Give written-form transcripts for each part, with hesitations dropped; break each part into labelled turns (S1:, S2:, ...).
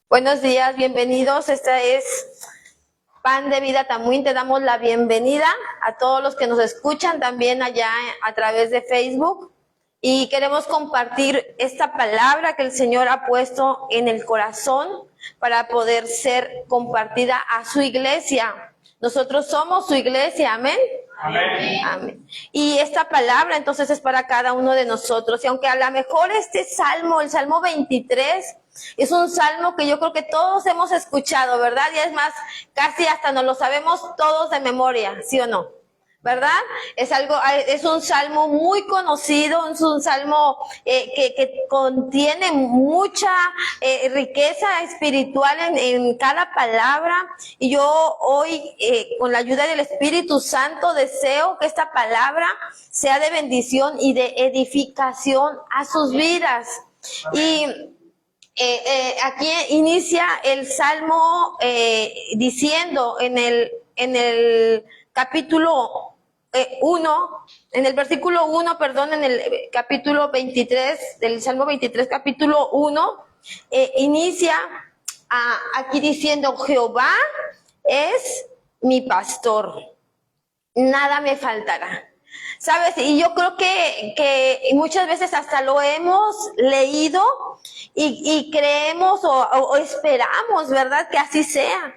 S1: Buenos días, bienvenidos. Esta es Pan de Vida Tamuín. Te damos la bienvenida a todos los que nos escuchan también allá a través de Facebook. Y queremos compartir esta palabra que el Señor ha puesto en el corazón para poder ser compartida a su iglesia. Nosotros somos su iglesia, amén.
S2: Amén.
S1: Amén. Y esta palabra entonces es para cada uno de nosotros. Y aunque a lo mejor este salmo, el Salmo 23, es un salmo que yo creo que todos hemos escuchado, ¿verdad? Y es más, casi hasta nos lo sabemos todos de memoria, ¿sí o no? ¿Verdad? Es un salmo muy conocido, es un salmo que contiene mucha riqueza espiritual en cada palabra. Y yo hoy, con la ayuda del Espíritu Santo, deseo que esta palabra sea de bendición y de edificación a sus vidas. Y aquí inicia el salmo diciendo en el capítulo 1, en el versículo 1, perdón, en el capítulo 23, del Salmo 23, capítulo 1, inicia aquí diciendo: Jehová es mi pastor, nada me faltará. ¿Sabes? Y yo creo que muchas veces hasta lo hemos leído y creemos o esperamos, ¿verdad? Que así sea.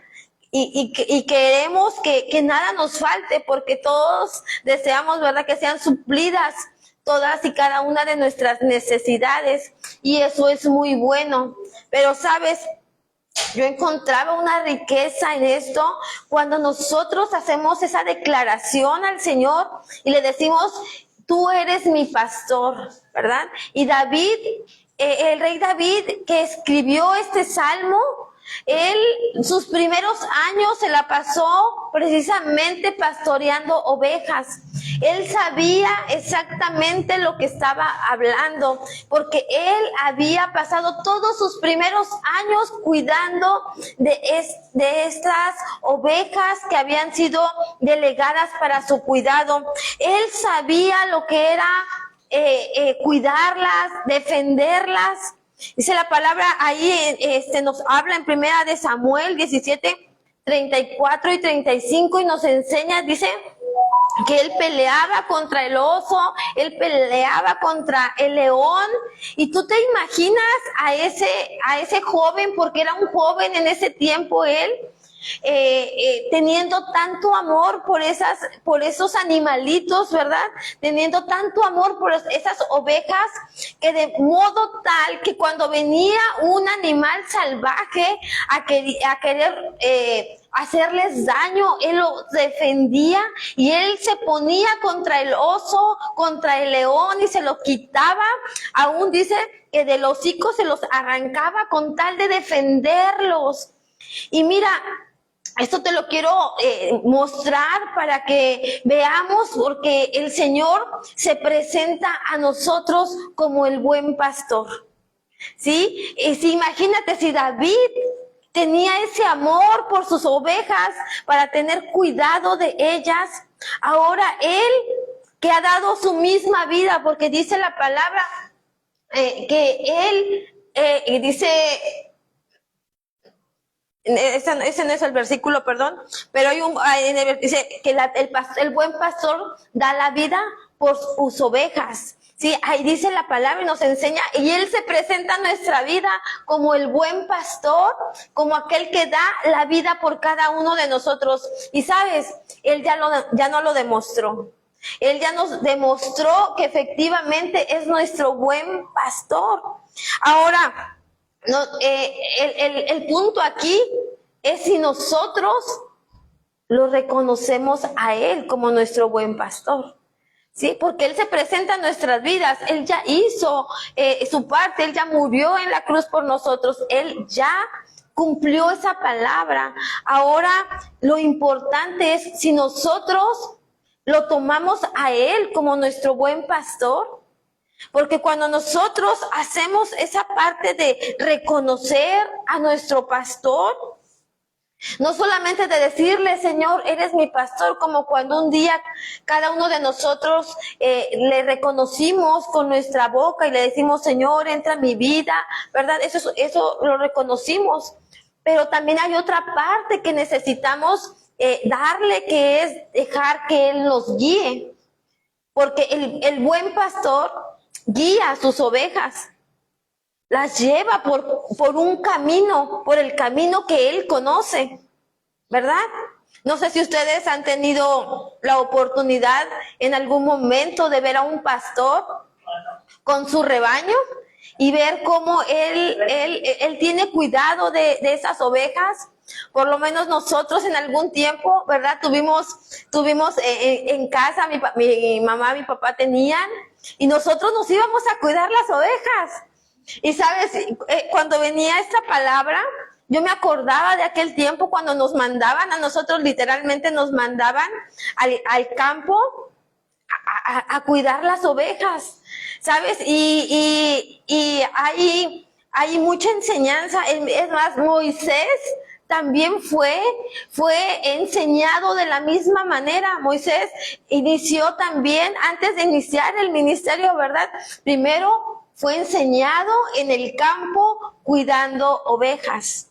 S1: Y queremos que nada nos falte, porque todos deseamos, ¿verdad?, que sean suplidas todas y cada una de nuestras necesidades, y eso es muy bueno. Pero, ¿sabes? Yo encontraba una riqueza en esto cuando nosotros hacemos esa declaración al Señor y le decimos: tú eres mi pastor, ¿verdad? Y David, el rey David, que escribió este salmo, él sus primeros años se la pasó precisamente pastoreando ovejas. Él sabía exactamente lo que estaba hablando, porque él había pasado todos sus primeros años cuidando de estas ovejas que habían sido delegadas para su cuidado. Él sabía lo que era cuidarlas, defenderlas. Dice la palabra ahí, nos habla en primera de Samuel 17, 34 y 35, y nos enseña, dice, que él peleaba contra el oso, él peleaba contra el león. Y tú te imaginas a ese joven, porque era un joven en ese tiempo él, teniendo tanto amor por esos animalitos, ¿verdad? Teniendo tanto amor por esas ovejas, que de modo tal que cuando venía un animal salvaje a querer hacerles daño, él los defendía, y él se ponía contra el oso, contra el león, y se los quitaba. Aún dice que del hocico se los arrancaba con tal de defenderlos. Y mira, esto te lo quiero mostrar para que veamos, porque el Señor se presenta a nosotros como el buen pastor, ¿sí? Y si, imagínate, si David tenía ese amor por sus ovejas para tener cuidado de ellas, ahora él, que ha dado su misma vida, porque dice la palabra que él dice... Ese no es el versículo, perdón, pero dice que el buen pastor da la vida por sus ovejas. Sí, ahí dice la palabra y nos enseña, y él se presenta a nuestra vida como el buen pastor, como aquel que da la vida por cada uno de nosotros. Y sabes, él ya no lo demostró. Él ya nos demostró que efectivamente es nuestro buen pastor. Ahora, no, el punto aquí es si nosotros lo reconocemos a Él como nuestro buen pastor, ¿sí? Porque Él se presenta en nuestras vidas, Él ya hizo su parte, Él ya murió en la cruz por nosotros, Él ya cumplió esa palabra. Ahora, lo importante es si nosotros lo tomamos a Él como nuestro buen pastor. Porque cuando nosotros hacemos esa parte de reconocer a nuestro pastor, No solamente de decirle, Señor, eres mi pastor, como cuando un día cada uno de nosotros le reconocimos con nuestra boca y le decimos, Señor, entra en mi vida, ¿verdad? Eso lo reconocimos. Pero también hay otra parte que necesitamos darle, que es dejar que Él nos guíe. Porque el buen pastor guía a sus ovejas, las lleva por un camino, por el camino que Él conoce, ¿verdad? No sé si ustedes han tenido la oportunidad en algún momento de ver a un pastor con su rebaño y ver cómo él tiene cuidado de esas ovejas. Por lo menos nosotros en algún tiempo, ¿verdad? Tuvimos en casa, mi mamá, mi papá tenían, y nosotros nos íbamos a cuidar las ovejas. Y sabes, cuando venía esta palabra, yo me acordaba de aquel tiempo cuando nos mandaban, a nosotros literalmente nos mandaban al campo a cuidar las ovejas, ¿sabes? Y hay mucha enseñanza. Es más, Moisés también fue enseñado de la misma manera. Moisés inició también, antes de iniciar el ministerio, ¿verdad? Primero fue enseñado en el campo cuidando ovejas.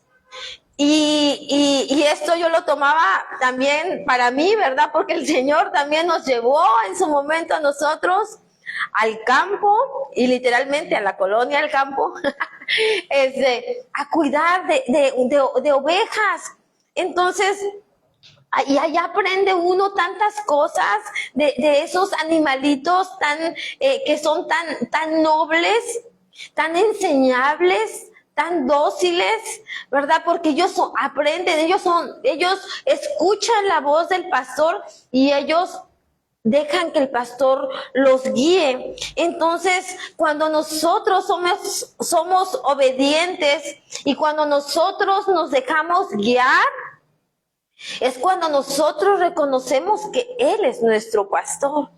S1: Y esto yo lo tomaba también para mí, ¿verdad? Porque el Señor también nos llevó en su momento a nosotros al campo, y literalmente a la colonia del campo, a cuidar de ovejas. Entonces, y allá aprende uno tantas cosas de esos animalitos que son tan nobles, tan enseñables, tan dóciles, ¿verdad? Porque ellos aprenden, ellos escuchan la voz del pastor y ellos dejan que el pastor los guíe. Entonces, cuando nosotros somos obedientes y cuando nosotros nos dejamos guiar, es cuando nosotros reconocemos que Él es nuestro pastor,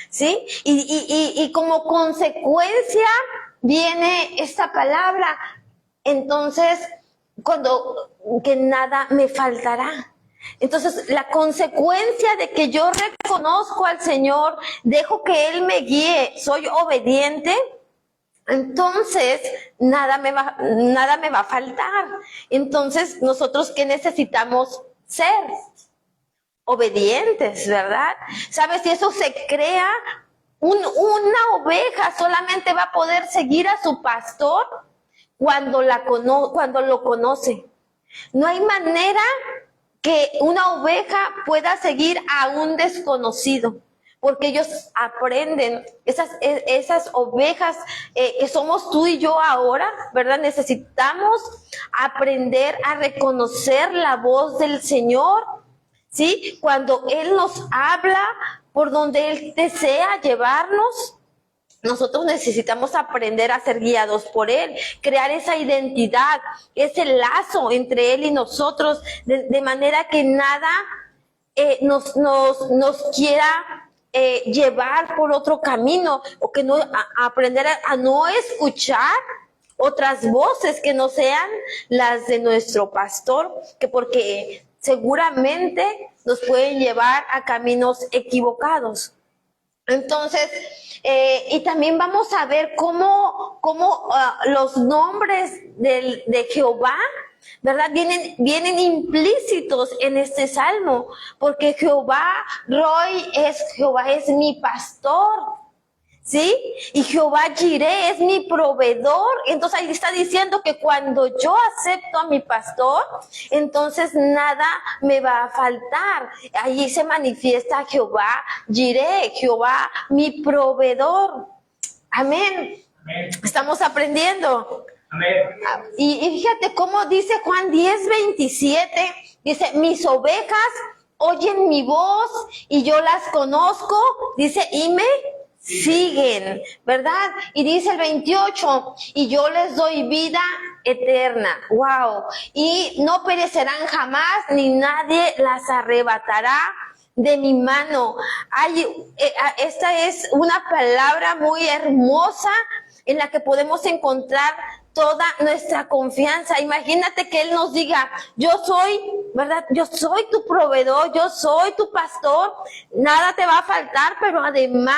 S1: ¿sí? Y como consecuencia viene esta palabra. Entonces, que nada me faltará. Entonces, la consecuencia de que yo reconozco al Señor, dejo que Él me guíe, soy obediente, entonces nada me va a faltar. Entonces, nosotros, ¿qué necesitamos ser? Obedientes, ¿verdad? ¿Sabes? Si eso se crea, una oveja solamente va a poder seguir a su pastor cuando lo conoce. No hay manera que una oveja pueda seguir a un desconocido, porque ellos aprenden, esas ovejas que somos tú y yo ahora, ¿verdad? Necesitamos aprender a reconocer la voz del Señor, ¿sí? Cuando Él nos habla, por donde Él desea llevarnos. Nosotros necesitamos aprender a ser guiados por Él, crear esa identidad, ese lazo entre Él y nosotros, de manera que nada nos quiera llevar por otro camino, o que no aprender a no escuchar otras voces que no sean las de nuestro pastor, porque seguramente nos pueden llevar a caminos equivocados. Entonces, y también vamos a ver cómo los nombres de Jehová, ¿verdad? Vienen implícitos en este salmo, porque Jehová es mi pastor, ¿sí? Y Jehová Jireh es mi proveedor. Entonces ahí está diciendo que cuando yo acepto a mi pastor, entonces nada me va a faltar. Allí se manifiesta Jehová Jireh, Jehová mi proveedor. Amén. Amén. Estamos aprendiendo. Amén. Y fíjate cómo dice Juan 10:27, dice, mis ovejas oyen mi voz y yo las conozco, dice, y me siguen, ¿verdad? Y dice el 28, y yo les doy vida eterna. Wow. Y no perecerán jamás, ni nadie las arrebatará de mi mano. Esta es una palabra muy hermosa en la que podemos encontrar toda nuestra confianza. Imagínate que Él nos diga, yo soy, ¿verdad? Yo soy tu proveedor, yo soy tu pastor, nada te va a faltar, pero además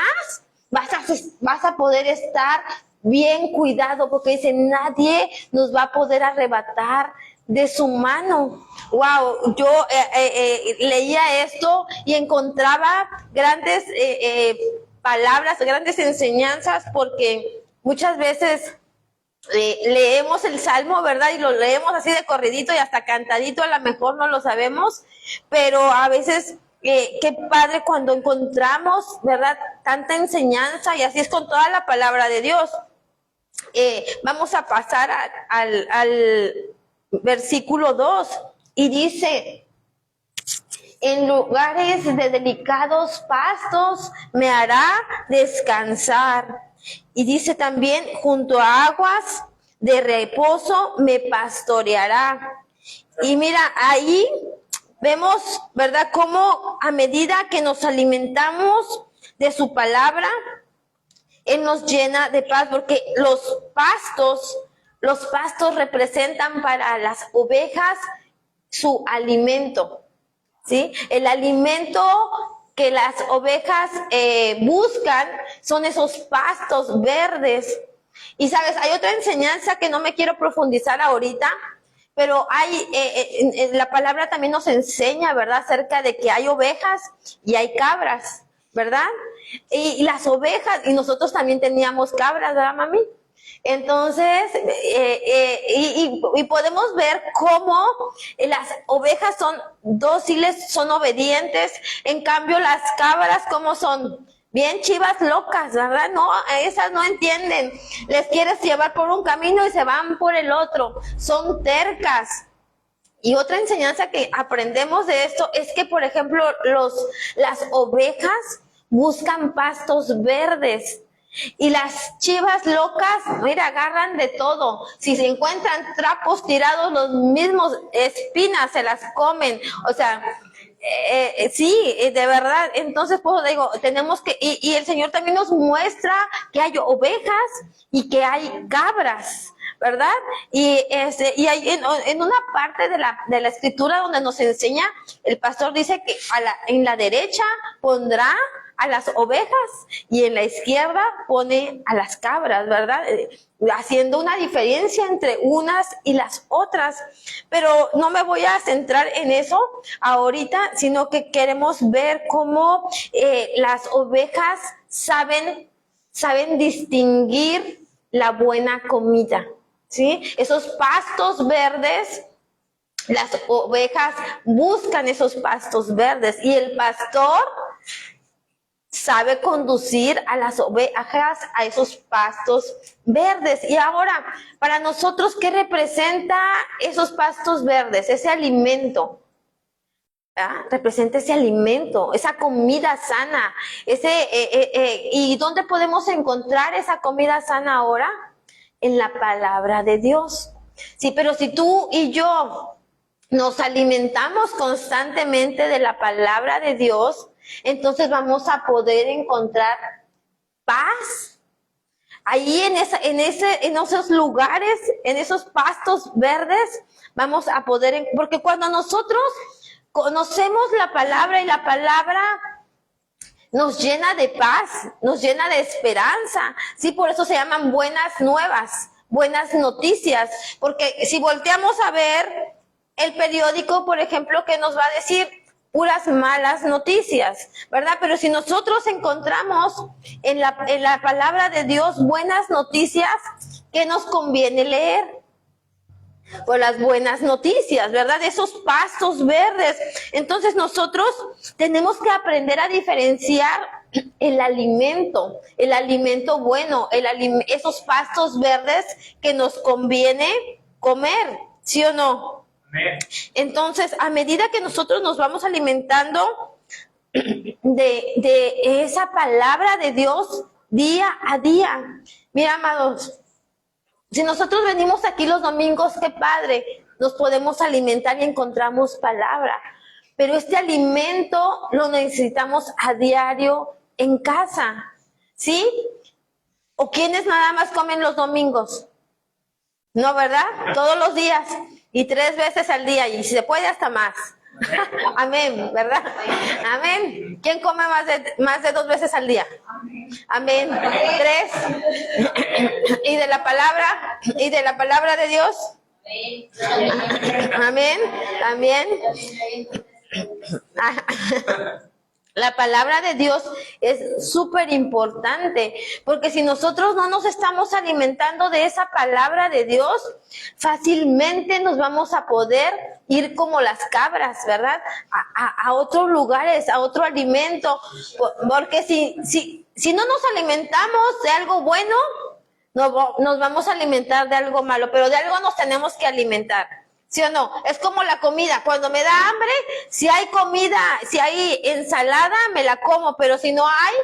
S1: vas a poder estar bien cuidado, porque dice, nadie nos va a poder arrebatar de su mano. Wow, yo leía esto y encontraba grandes palabras, grandes enseñanzas, porque muchas veces leemos el Salmo, ¿verdad? Y lo leemos así de corridito y hasta cantadito, a lo mejor no lo sabemos, pero a veces qué padre cuando encontramos, ¿verdad? Tanta enseñanza, y así es con toda la palabra de Dios. Vamos a pasar al versículo 2 y dice, en lugares de delicados pastos me hará descansar. Y dice también, junto a aguas de reposo me pastoreará. Y mira, ahí vemos, ¿verdad?, cómo a medida que nos alimentamos de su palabra, Él nos llena de paz, porque los pastos representan para las ovejas su alimento, ¿sí? El alimento que las ovejas buscan son esos pastos verdes. Y sabes, hay otra enseñanza que no me quiero profundizar ahorita, pero la palabra también nos enseña, ¿verdad?, acerca de que hay ovejas y hay cabras, ¿verdad? Y las ovejas, y nosotros también teníamos cabras, ¿verdad, mami? Entonces, y podemos ver cómo las ovejas son dóciles, son obedientes, en cambio las cabras, ¿cómo son? Bien chivas locas, ¿verdad? No, esas no entienden. Les quieres llevar por un camino y se van por el otro. Son tercas. Y otra enseñanza que aprendemos de esto es que, por ejemplo, las ovejas buscan pastos verdes. Y las chivas locas, mira, agarran de todo. Si se encuentran trapos tirados, los mismos espinas se las comen. O sea, sí, de verdad. Entonces, pues digo, tenemos que, y el Señor también nos muestra que hay ovejas y que hay cabras, ¿verdad? Y hay en una parte de la escritura donde nos enseña, el pastor dice que en la derecha pondrá a las ovejas y en la izquierda pone a las cabras, ¿verdad? Haciendo una diferencia entre unas y las otras. Pero no me voy a centrar en eso ahorita, sino que queremos ver cómo las ovejas saben distinguir la buena comida, ¿sí? Esos pastos verdes, las ovejas buscan esos pastos verdes, y el pastor sabe conducir a las ovejas a esos pastos verdes. Y ahora, para nosotros, ¿qué representa esos pastos verdes? Ese alimento. Representa ese alimento, esa comida sana. ¿Y dónde podemos encontrar esa comida sana ahora? En la palabra de Dios. Sí, pero si tú y yo nos alimentamos constantemente de la palabra de Dios, entonces vamos a poder encontrar paz. Ahí en esos lugares, en esos pastos verdes, vamos a poder, porque cuando nosotros conocemos la palabra, y la palabra nos llena de paz, nos llena de esperanza, sí, por eso se llaman buenas nuevas, buenas noticias, porque si volteamos a ver el periódico, por ejemplo, ¿qué nos va a decir? Puras malas noticias, ¿verdad? Pero si nosotros encontramos en la palabra de Dios buenas noticias, ¿qué nos conviene leer? Pues las buenas noticias, ¿verdad? Esos pastos verdes. Entonces nosotros tenemos que aprender a diferenciar el alimento bueno, esos pastos verdes que nos conviene comer, ¿sí o no? Entonces, a medida que nosotros nos vamos alimentando de esa palabra de Dios día a día, mira, amados, si nosotros venimos aquí los domingos, qué padre, nos podemos alimentar y encontramos palabra, pero este alimento lo necesitamos a diario en casa, ¿sí? ¿O quiénes nada más comen los domingos? No, ¿verdad? Todos los días y 3 veces al día y si se puede hasta más. Amén, ¿verdad? Amén. ¿Quién come más de 2 veces al día? Amén. 3. Y de la palabra de Dios. Amén. También. La palabra de Dios es súper importante, porque si nosotros no nos estamos alimentando de esa palabra de Dios, fácilmente nos vamos a poder ir como las cabras, ¿verdad? A otros lugares, a otro alimento, porque si no nos alimentamos de algo bueno, nos vamos a alimentar de algo malo, pero de algo nos tenemos que alimentar. ¿Sí o no? Es como la comida. Cuando me da hambre, si hay comida, si hay ensalada, me la como. Pero si no hay,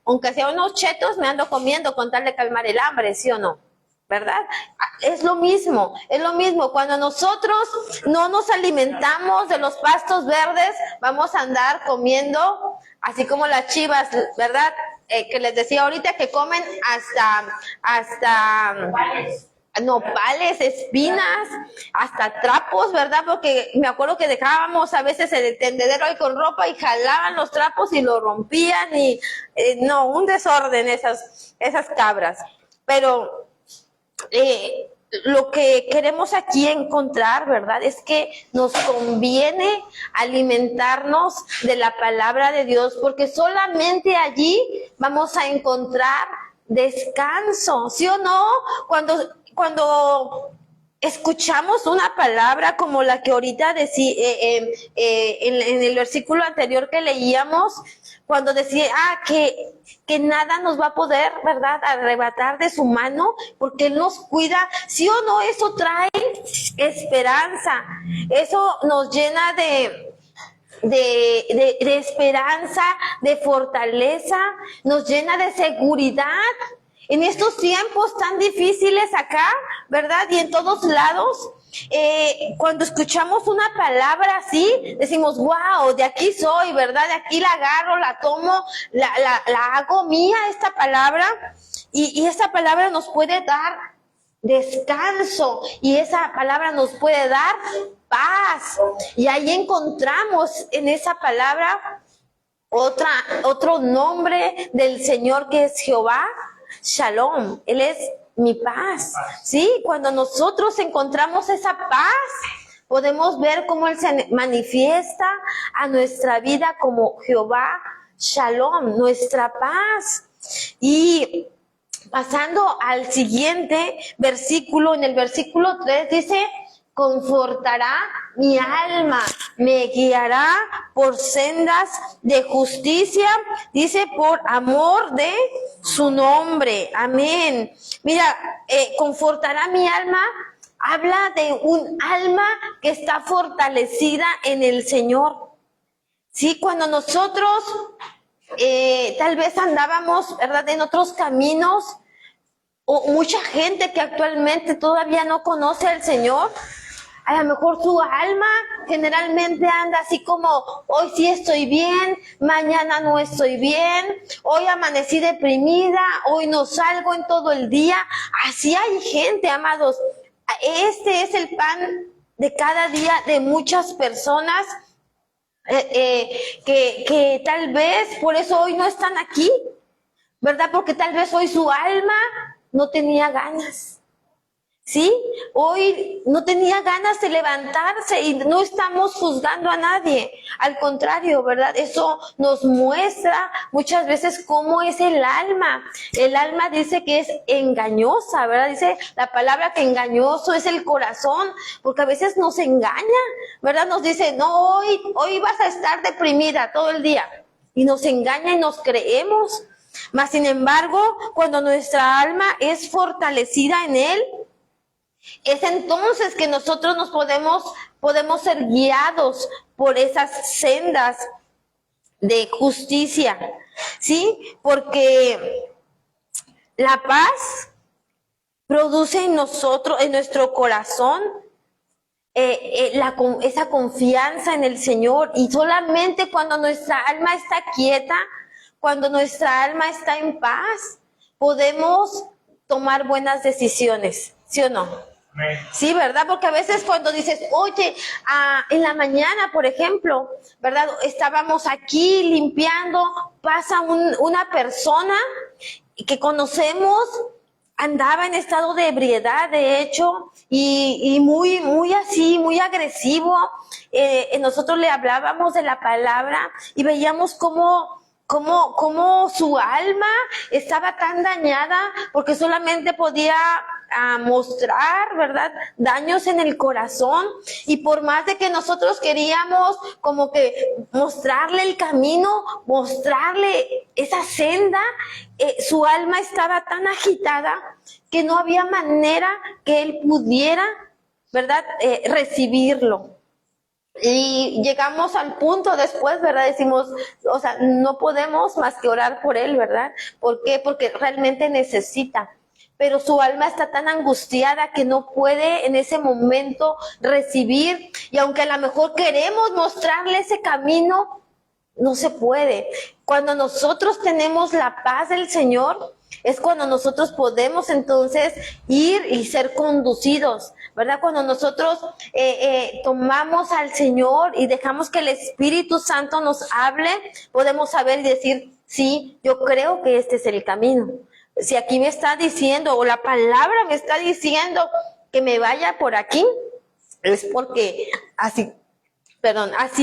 S1: aunque sea unos chetos, me ando comiendo con tal de calmar el hambre, ¿sí o no? ¿Verdad? Es lo mismo, es lo mismo. Cuando nosotros no nos alimentamos de los pastos verdes, vamos a andar comiendo, así como las chivas, ¿verdad? Que les decía ahorita que comen hasta nopales, espinas, hasta trapos, ¿verdad? Porque me acuerdo que dejábamos a veces el tendedero ahí con ropa y jalaban los trapos y lo rompían y no, un desorden esas cabras. Pero lo que queremos aquí encontrar, ¿verdad? Es que nos conviene alimentarnos de la palabra de Dios, porque solamente allí vamos a encontrar descanso, ¿sí o no? Cuando escuchamos una palabra como la que ahorita decía en el versículo anterior que leíamos, cuando decía que nada nos va a poder, ¿verdad?, arrebatar de su mano, porque Él nos cuida, ¿sí o no? Eso trae esperanza, eso nos llena de esperanza, de fortaleza, nos llena de seguridad. En estos tiempos tan difíciles acá, ¿verdad? Y en todos lados, cuando escuchamos una palabra así, decimos, wow, de aquí soy, ¿verdad? De aquí la agarro, la tomo, la hago mía esta palabra. Y esa palabra nos puede dar descanso y esa palabra nos puede dar paz. Y ahí encontramos en esa palabra otro nombre del Señor que es Jehová Shalom. Él es mi paz. ¿Sí? Cuando nosotros encontramos esa paz, podemos ver cómo Él se manifiesta a nuestra vida como Jehová Shalom, nuestra paz. Y pasando al siguiente versículo, en el versículo 3 dice, confortará mi alma, me guiará por sendas de justicia, dice, por amor de su nombre. Amén. Mira, confortará mi alma, habla de un alma que está fortalecida en el Señor. Sí, cuando nosotros tal vez andábamos, ¿verdad?, en otros caminos, o mucha gente que actualmente todavía no conoce al Señor, a lo mejor su alma generalmente anda así como, hoy sí estoy bien, mañana no estoy bien, hoy amanecí deprimida, hoy no salgo en todo el día. Así hay gente, amados. Este es el pan de cada día de muchas personas que tal vez por eso hoy no están aquí, ¿verdad? Porque tal vez hoy su alma no tenía ganas. ¿Sí? Hoy no tenía ganas de levantarse y no estamos juzgando a nadie. Al contrario, ¿verdad? Eso nos muestra muchas veces cómo es el alma. El alma dice que es engañosa, ¿verdad? Dice la palabra que engañoso es el corazón, porque a veces nos engaña, ¿verdad? Nos dice, no, hoy vas a estar deprimida todo el día. Y nos engaña y nos creemos. Mas, sin embargo, cuando nuestra alma es fortalecida en Él, es entonces que nosotros nos podemos ser guiados por esas sendas de justicia, ¿sí? Porque la paz produce en nosotros, en nuestro corazón, esa confianza en el Señor, y solamente cuando nuestra alma está quieta, cuando nuestra alma está en paz, podemos tomar buenas decisiones, ¿sí o no? Sí, ¿verdad? Porque a veces cuando dices, oye, en la mañana, por ejemplo, ¿verdad? Estábamos aquí limpiando, pasa una persona que conocemos, andaba en estado de ebriedad, de hecho, y muy, muy así, muy agresivo. Nosotros le hablábamos de la palabra y veíamos cómo su alma estaba tan dañada porque solamente podía mostrar, ¿verdad?, daños en el corazón. Y por más de que nosotros queríamos como que mostrarle el camino, mostrarle esa senda, su alma estaba tan agitada que no había manera que él pudiera, ¿verdad?, recibirlo. Y llegamos al punto después, ¿verdad? Decimos, o sea, no podemos más que orar por él, ¿verdad? ¿Por qué? Porque realmente necesita. Pero su alma está tan angustiada que no puede en ese momento recibir. Y aunque a lo mejor queremos mostrarle ese camino, no se puede. Cuando nosotros tenemos la paz del Señor, es cuando nosotros podemos entonces ir y ser conducidos, ¿verdad? Cuando nosotros tomamos al Señor y dejamos que el Espíritu Santo nos hable, podemos saber y decir, sí, yo creo que este es el camino. Si aquí me está diciendo, o la palabra me está diciendo que me vaya por aquí, es porque así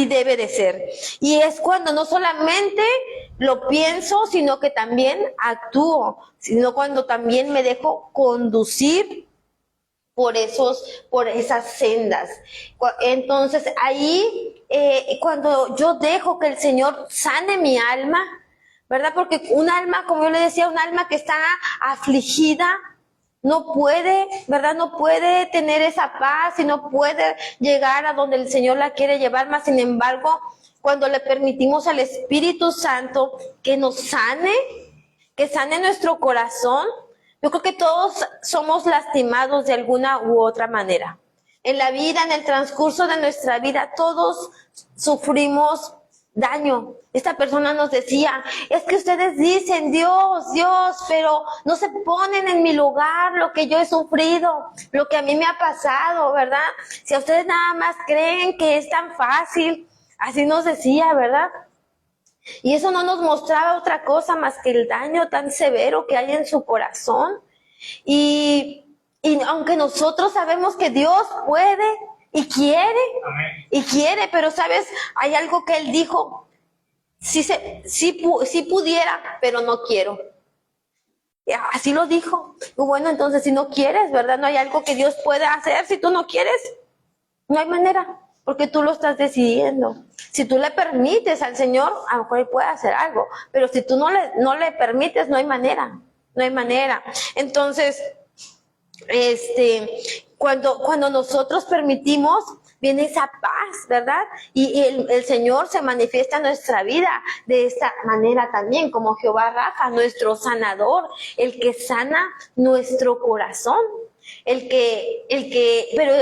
S1: debe de ser. Y es cuando no solamente lo pienso, sino que también actúo, sino cuando también me dejo conducir por esas sendas. Entonces ahí, cuando yo dejo que el Señor sane mi alma, ¿verdad? Porque un alma, como yo le decía, un alma que está afligida, no puede, ¿verdad? No puede tener esa paz y no puede llegar a donde el Señor la quiere llevar. Más sin embargo, cuando le permitimos al Espíritu Santo que nos sane, que sane nuestro corazón, yo creo que todos somos lastimados de alguna u otra manera. En la vida, en el transcurso de nuestra vida, todos sufrimos daño. Esta persona nos decía, es que ustedes dicen Dios, Dios, pero no se ponen en mi lugar lo que yo he sufrido, lo que a mí me ha pasado, ¿verdad? Si a ustedes nada más creen que es tan fácil, así nos decía, ¿verdad? Y eso no nos mostraba otra cosa más que el daño tan severo que hay en su corazón. Y aunque nosotros sabemos que Dios puede y quiere, pero sabes, hay algo que Él dijo, sí pudiera, pero no quiero. Así lo dijo. Y bueno, entonces si no quieres, ¿verdad? No hay algo que Dios pueda hacer si tú no quieres. No hay manera, porque tú lo estás decidiendo. Si tú le permites al Señor, a lo mejor Él puede hacer algo, pero si tú no le permites, no hay manera, no hay manera. Entonces, cuando nosotros permitimos, viene esa paz, ¿verdad? Y el Señor se manifiesta en nuestra vida de esta manera también, como Jehová Rafa, nuestro sanador, el que sana nuestro corazón, pero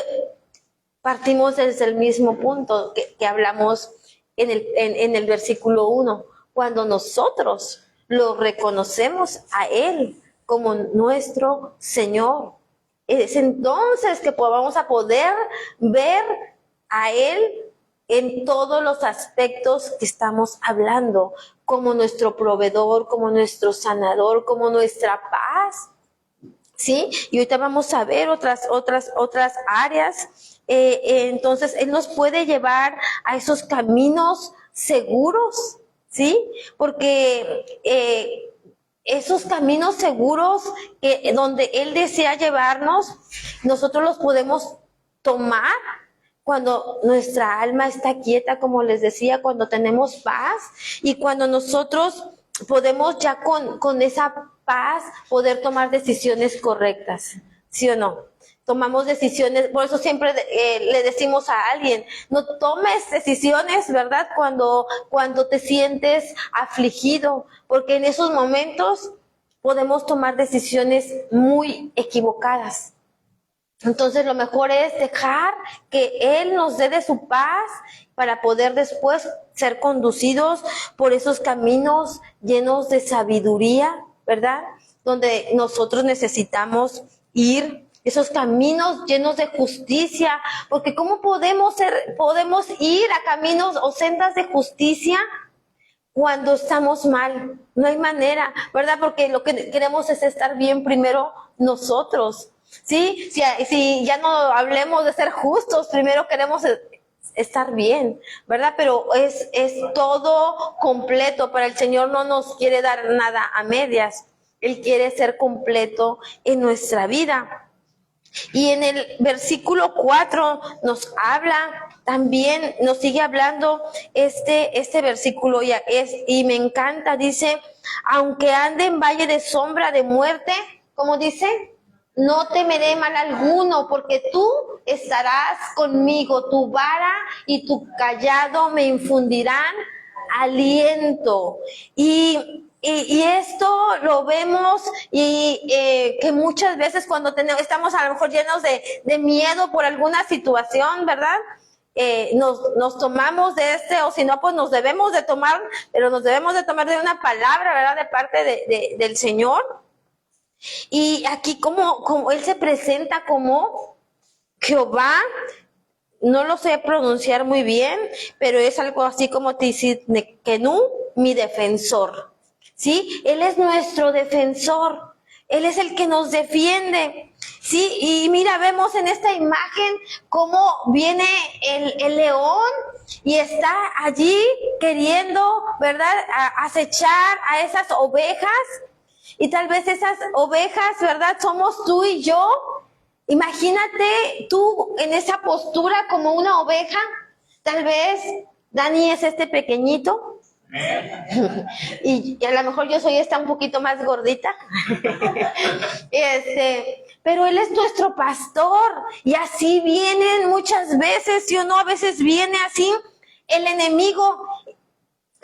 S1: partimos desde el mismo punto que hablamos en el versículo 1, cuando nosotros lo reconocemos a Él como nuestro Señor. Es entonces que vamos a poder ver a Él en todos los aspectos que estamos hablando, como nuestro proveedor, como nuestro sanador, como nuestra paz, ¿sí? Y ahorita vamos a ver otras áreas. Entonces, Él nos puede llevar a esos caminos seguros, ¿sí? Porque esos caminos seguros donde Él desea llevarnos, nosotros los podemos tomar cuando nuestra alma está quieta, como les decía, cuando tenemos paz y cuando nosotros podemos ya con esa paz poder tomar decisiones correctas, ¿sí o no? Tomamos decisiones, por eso siempre le decimos a alguien, no tomes decisiones, ¿verdad? Cuando te sientes afligido, porque en esos momentos podemos tomar decisiones muy equivocadas. Entonces lo mejor es dejar que Él nos dé de su paz para poder después ser conducidos por esos caminos llenos de sabiduría, ¿verdad? Donde nosotros necesitamos ir esos caminos llenos de justicia, porque ¿cómo podemos ir a caminos o sendas de justicia cuando estamos mal? No hay manera, ¿verdad? Porque lo que queremos es estar bien primero nosotros, ¿sí? Si ya no hablemos de ser justos, primero queremos estar bien, ¿verdad? Pero es todo completo. Para el Señor no nos quiere dar nada a medias. Él quiere ser completo en nuestra vida. Y en el versículo 4 nos habla también, nos sigue hablando este versículo y me encanta. Dice, aunque ande en valle de sombra de muerte, ¿cómo dice? No temeré mal alguno, porque tú estarás conmigo, tu vara y tu cayado me infundirán aliento. Y esto lo vemos que muchas veces cuando estamos a lo mejor llenos de miedo por alguna situación, ¿verdad? Nos tomamos de o si no, pues nos debemos de tomar, pero nos debemos de tomar de una palabra, ¿verdad? De parte del Señor. Y aquí como Él se presenta como Jehová, no lo sé pronunciar muy bien, pero es algo así como Tsidkenu, mi defensor. ¿Sí? Él es nuestro defensor. Él es el que nos defiende. ¿Sí? Y mira, vemos en esta imagen cómo viene el león y está allí queriendo, ¿verdad?, acechar a esas ovejas. Y tal vez esas ovejas, ¿verdad?, somos tú y yo. Imagínate tú en esa postura como una oveja. Tal vez Dani es este pequeñito. Y a lo mejor yo soy un poquito más gordita. Pero Él es nuestro pastor. Y así vienen muchas veces, ¿sí o no? A veces viene así el enemigo.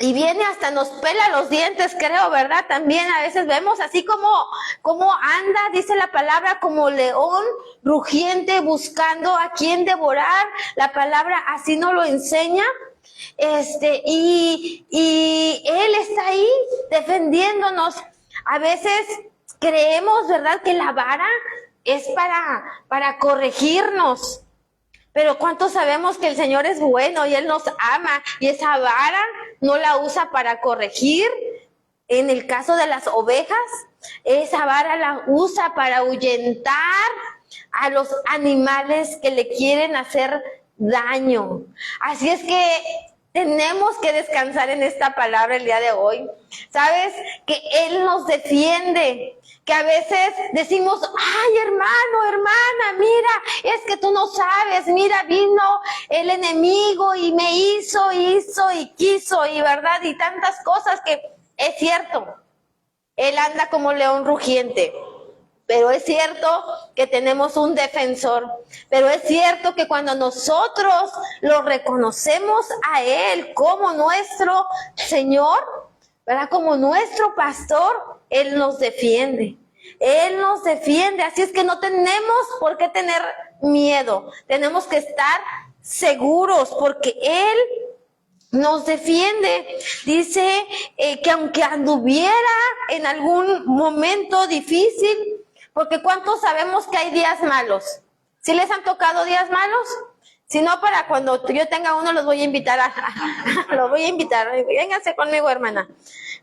S1: Y viene hasta nos pela los dientes, creo, ¿verdad? También a veces vemos así como anda, dice la palabra, como león rugiente buscando a quien devorar. La palabra así nos lo enseña. Y Él está ahí defendiéndonos. A veces creemos, ¿verdad?, que la vara es para corregirnos. Pero ¿cuántos sabemos que el Señor es bueno y Él nos ama? Y esa vara no la usa para corregir. En el caso de las ovejas, esa vara la usa para ahuyentar a los animales que le quieren hacer daño. Así es que tenemos que descansar en esta palabra el día de hoy. ¿Sabes? Que Él nos defiende. Que a veces decimos, ay, hermano, hermana, mira, es que tú no sabes, mira, vino el enemigo y me hizo y quiso, y verdad, y tantas cosas que es cierto. Él anda como león rugiente. Pero es cierto que tenemos un defensor. Pero es cierto que cuando nosotros lo reconocemos a Él como nuestro Señor, ¿verdad?, como nuestro pastor, Él nos defiende. Él nos defiende. Así es que no tenemos por qué tener miedo. Tenemos que estar seguros porque Él nos defiende. Dice que aunque anduviera en algún momento difícil, porque ¿cuántos sabemos que hay días malos? ¿Sí les han tocado días malos? Si no, para cuando yo tenga uno los voy a invitar los voy a invitar. Vénganse conmigo, hermana.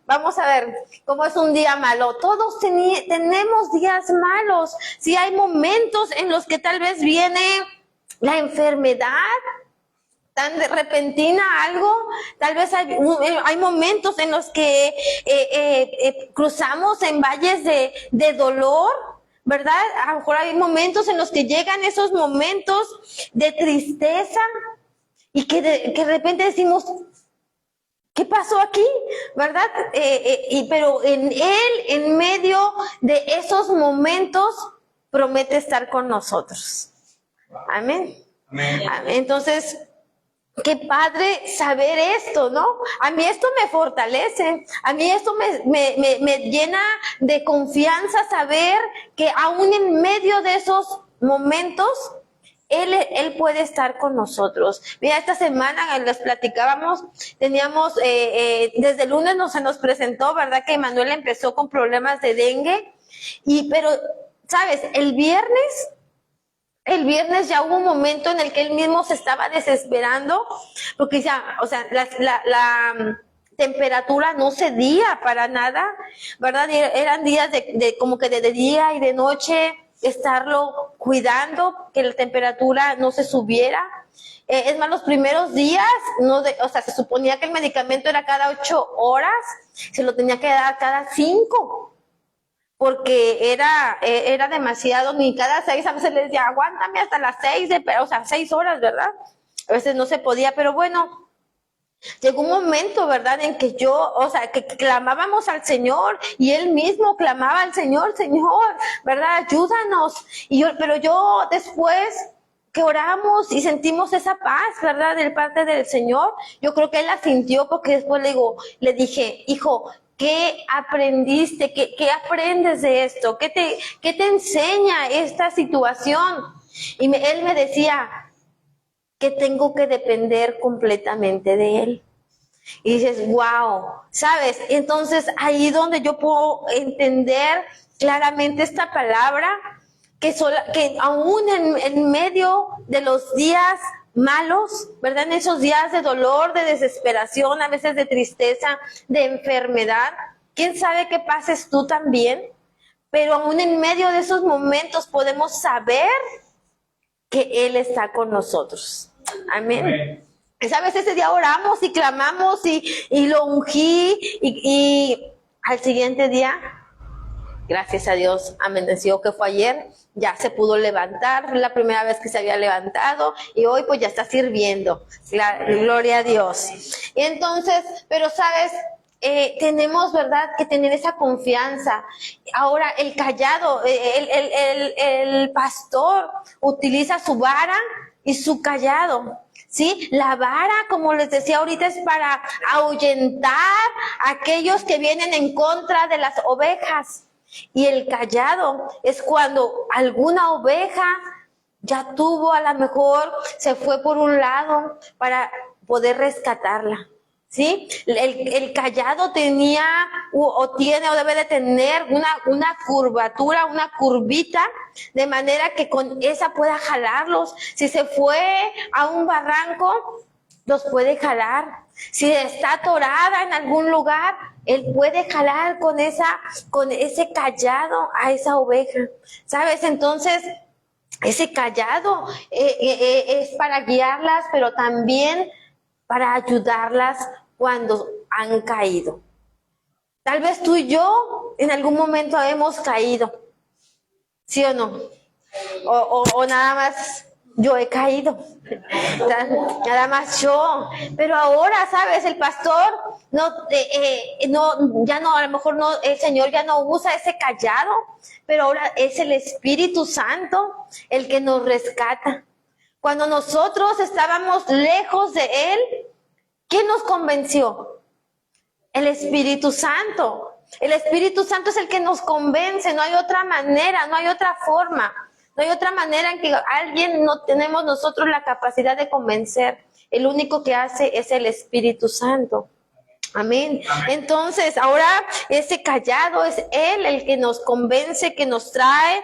S1: Vamos a ver cómo es un día malo. Todos tenemos días malos. Si hay momentos en los que tal vez viene la enfermedad tan repentina, algo, tal vez hay momentos en los que cruzamos en valles de dolor, ¿verdad? A lo mejor hay momentos en los que llegan esos momentos de tristeza y que de repente decimos, ¿qué pasó aquí? ¿Verdad? Pero en Él, en medio de esos momentos, promete estar con nosotros. Amén. Amén. Entonces, qué padre saber esto, ¿no? A mí esto me fortalece, a mí esto me llena de confianza saber que aún en medio de esos momentos, Él puede estar con nosotros. Mira, esta semana les platicábamos, teníamos, desde el lunes se nos presentó, ¿verdad?, que Manuel empezó con problemas de dengue, pero, ¿sabes? El viernes el viernes ya hubo un momento en el que él mismo se estaba desesperando, porque ya, o sea, la temperatura no cedía para nada, ¿verdad? Eran días de como que de día y de noche estarlo cuidando, que la temperatura no se subiera. Es más, los primeros días, o sea, se suponía que el medicamento era cada 8 horas, se lo tenía que dar cada 5, porque era demasiado, ni cada 6, a veces les decía, aguántame hasta las 6, o sea, 6 horas, ¿verdad? A veces no se podía, pero bueno, llegó un momento, ¿verdad?, en que o sea, que clamábamos al Señor y Él mismo clamaba al Señor, Señor, ¿verdad?, ayúdanos. Pero yo después que oramos y sentimos esa paz, ¿verdad?, de parte del Señor, yo creo que Él la sintió, porque después le dije, hijo, ¿qué aprendiste? ¿Qué aprendes de esto? ¿Qué te enseña esta situación? Y él me decía que tengo que depender completamente de Él. Y dices, wow, ¿sabes? Entonces ahí donde yo puedo entender claramente esta palabra, que aún en medio de los días malos, ¿verdad? En esos días de dolor, de desesperación, a veces de tristeza, de enfermedad, quién sabe qué pases tú también, pero aún en medio de esos momentos podemos saber que Él está con nosotros. Amén. Amén. ¿Sabes? Ese día oramos y clamamos y lo ungí y al siguiente día, gracias a Dios, amaneció, que fue ayer, ya se pudo levantar, la primera vez que se había levantado, y hoy pues ya está sirviendo. Gloria a Dios. Y entonces, pero sabes, tenemos, ¿verdad?, que tener esa confianza. Ahora, el callado, el pastor utiliza su vara y su callado. ¿Sí? La vara, como les decía ahorita, es para ahuyentar a aquellos que vienen en contra de las ovejas. Y el callado es cuando alguna oveja ya tuvo, a lo mejor se fue por un lado para poder rescatarla. ¿Sí? El callado tenía tiene o debe de tener una curvatura, una curvita, de manera que con esa pueda jalarlos. Si se fue a un barranco, los puede jalar. Si está atorada en algún lugar, él puede jalar con ese callado a esa oveja. ¿Sabes? Entonces, ese callado es para guiarlas, pero también para ayudarlas cuando han caído. Tal vez tú y yo en algún momento hemos caído, ¿sí o no? O nada más yo he caído, nada más yo. Pero ahora, ¿sabes? El pastor ya no, a lo mejor no, el Señor ya no usa ese callado, pero ahora es el Espíritu Santo el que nos rescata. Cuando nosotros estábamos lejos de Él, ¿quién nos convenció? El Espíritu Santo. El Espíritu Santo es el que nos convence, no hay otra manera, no hay otra forma, no hay otra manera en que alguien no tenemos nosotros la capacidad de convencer. El único que hace es el Espíritu Santo. Amén. Entonces, ahora ese callado es Él el que nos convence, que nos trae,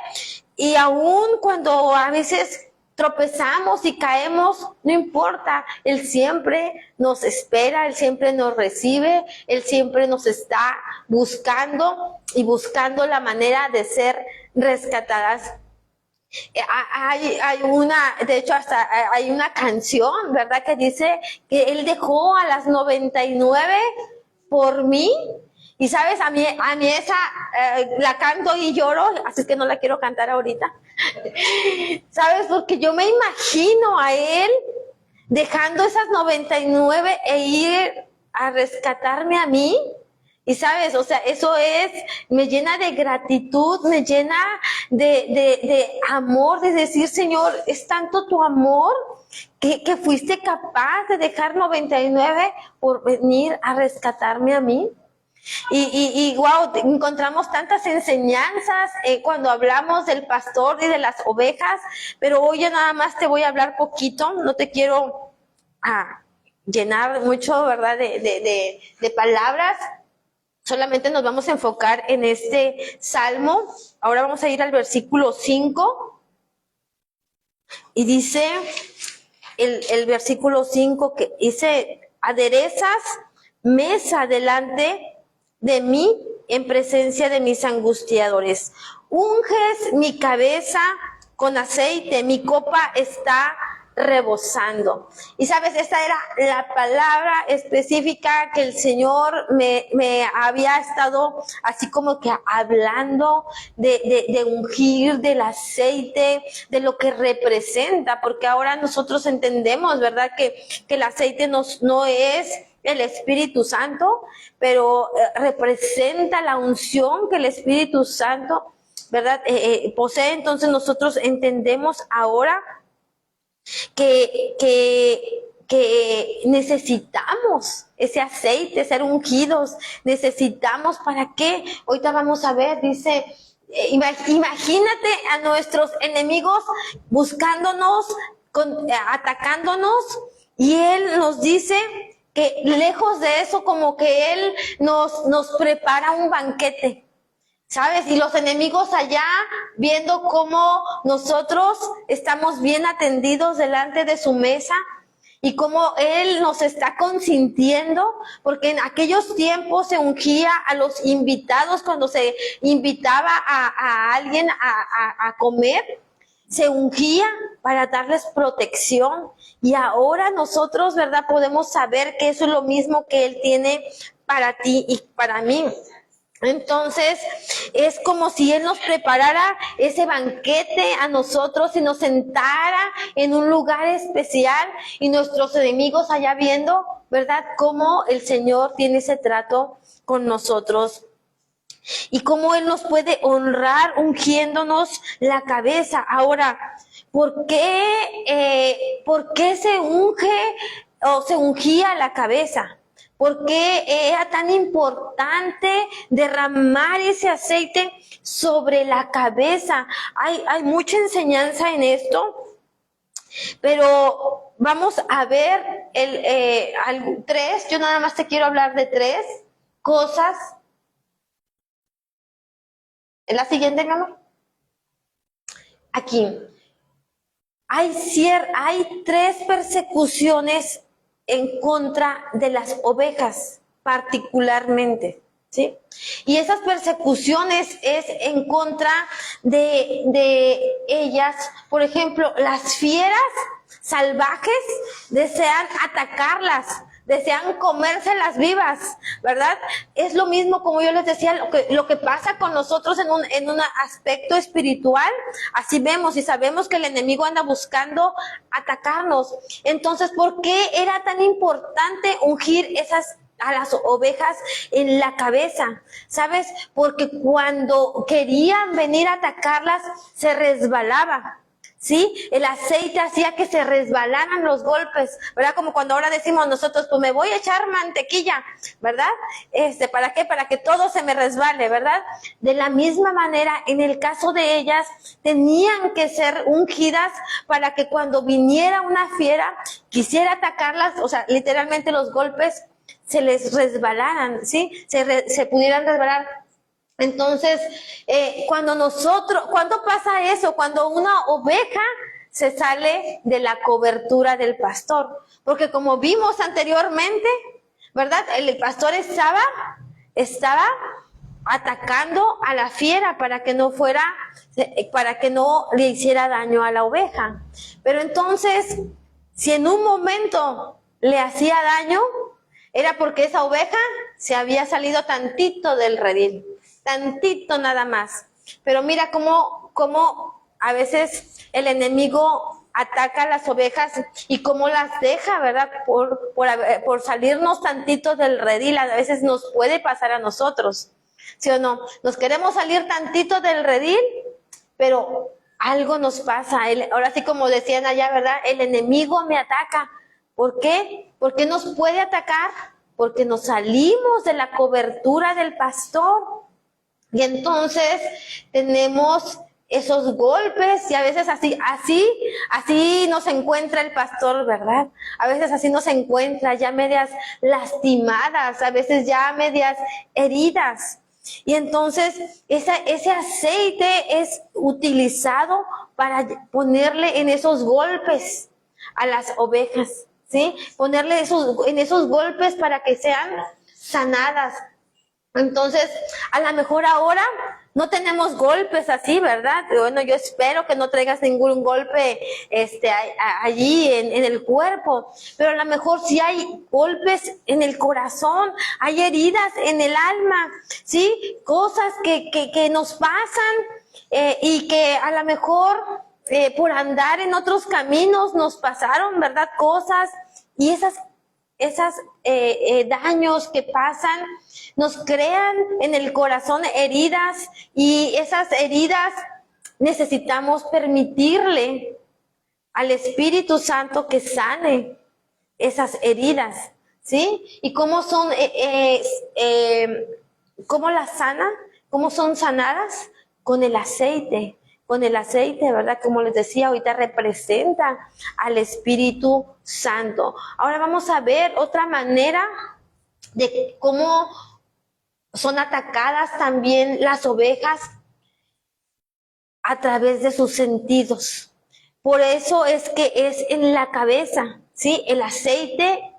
S1: y aún cuando a veces tropezamos y caemos, no importa, Él siempre nos espera, Él siempre nos recibe, Él siempre nos está buscando y buscando la manera de ser rescatadas. De hecho, hasta hay una canción, ¿verdad?, que dice que Él dejó a las 99 por mí. Y sabes, a mí esa la canto y lloro, así que no la quiero cantar ahorita. ¿Sabes? Porque yo me imagino a Él dejando esas 99 e ir a rescatarme a mí. Y sabes, o sea, eso me llena de gratitud, me llena de amor, de decir, Señor, es tanto tu amor que fuiste capaz de dejar 99 por venir a rescatarme a mí. Y wow, encontramos tantas enseñanzas cuando hablamos del pastor y de las ovejas, pero hoy ya nada más te voy a hablar poquito, no te quiero llenar mucho, ¿verdad?, de palabras. Solamente nos vamos a enfocar en este salmo. Ahora vamos a ir al versículo 5. Y dice el versículo 5 que dice, aderezas mesa delante de mí en presencia de mis angustiadores. Unges mi cabeza con aceite, mi copa está rebosando. Y sabes, esta era la palabra específica que el Señor me había estado así como que hablando de ungir, del aceite, de lo que representa, porque ahora nosotros entendemos, ¿verdad? Que el aceite no es el Espíritu Santo, pero representa la unción que el Espíritu Santo, ¿verdad? Posee. Entonces nosotros entendemos ahora que necesitamos ese aceite, ser ungidos. Necesitamos, ¿para qué? Ahorita vamos a ver, dice, imagínate a nuestros enemigos buscándonos, atacándonos, y Él nos dice que lejos de eso, como que Él nos prepara un banquete. ¿Sabes? Y los enemigos allá viendo cómo nosotros estamos bien atendidos delante de su mesa y cómo Él nos está consintiendo, porque en aquellos tiempos se ungía a los invitados cuando se invitaba a alguien a comer. Se ungía para darles protección, y ahora nosotros, ¿verdad? Podemos saber que eso es lo mismo que Él tiene para ti y para mí. Entonces, es como si Él nos preparara ese banquete a nosotros y nos sentara en un lugar especial, y nuestros enemigos allá viendo, ¿verdad?, cómo el Señor tiene ese trato con nosotros y cómo Él nos puede honrar ungiéndonos la cabeza. Ahora, ¿por qué se unge o se ungía la cabeza? ¿Por qué era tan importante derramar ese aceite sobre la cabeza? Hay mucha enseñanza en esto, pero vamos a ver tres. Yo nada más te quiero hablar de tres cosas. ¿En la siguiente, mi amor? Aquí. Hay tres persecuciones en contra de las ovejas, particularmente, ¿sí? Y esas persecuciones es en contra de ellas. Por ejemplo, las fieras salvajes desean atacarlas, desean comérselas vivas, ¿verdad? Es lo mismo, como yo les decía, lo que pasa con nosotros en un aspecto espiritual. Así vemos y sabemos que el enemigo anda buscando atacarnos. Entonces, ¿por qué era tan importante ungir a las ovejas en la cabeza? ¿Sabes? Porque cuando querían venir a atacarlas, se resbalaba. ¿Sí? El aceite hacía que se resbalaran los golpes, ¿verdad? Como cuando ahora decimos nosotros, pues me voy a echar mantequilla, ¿verdad? ¿Para qué? Para que todo se me resbale, ¿verdad? De la misma manera, en el caso de ellas, tenían que ser ungidas para que cuando viniera una fiera, quisiera atacarlas, o sea, literalmente los golpes se les resbalaran, ¿sí? Se pudieran resbalar. Entonces, ¿cuándo pasa eso? Cuando una oveja se sale de la cobertura del pastor. Porque como vimos anteriormente, ¿verdad? El pastor estaba atacando a la fiera para que no le hiciera daño a la oveja. Pero entonces, si en un momento le hacía daño, era porque esa oveja se había salido tantito del redil. Tantito nada más. Pero mira cómo a veces el enemigo ataca a las ovejas y cómo las deja, ¿verdad? Por salirnos tantito del redil. A veces nos puede pasar a nosotros, ¿sí o no? Nos queremos salir tantito del redil, pero algo nos pasa. Ahora sí, como decían allá, ¿verdad? El enemigo me ataca. ¿Por qué? ¿Por qué nos puede atacar? Porque nos salimos de la cobertura del pastor. Y entonces tenemos esos golpes, y a veces así nos encuentra el pastor, ¿verdad? A veces así nos encuentra ya medias lastimadas, a veces ya medias heridas. Y entonces ese aceite es utilizado para ponerle en esos golpes a las ovejas, ¿sí? Ponerle en esos golpes para que sean sanadas. Entonces, a lo mejor ahora no tenemos golpes así, ¿verdad? Bueno, yo espero que no traigas ningún golpe allí en el cuerpo, pero a lo mejor sí hay golpes en el corazón, hay heridas en el alma, ¿sí? Cosas que nos pasan y que a lo mejor por andar en otros caminos nos pasaron, ¿verdad? Cosas y esas daños que pasan nos crean en el corazón heridas, y esas heridas necesitamos permitirle al Espíritu Santo que sane esas heridas, ¿sí? ¿Y cómo son, cómo las sana? ¿Cómo son sanadas? Con el aceite. Con el aceite, ¿verdad? Como les decía, ahorita representa al Espíritu Santo. Ahora vamos a ver otra manera de cómo son atacadas también las ovejas a través de sus sentidos. Por eso es que es en la cabeza, ¿sí? El aceite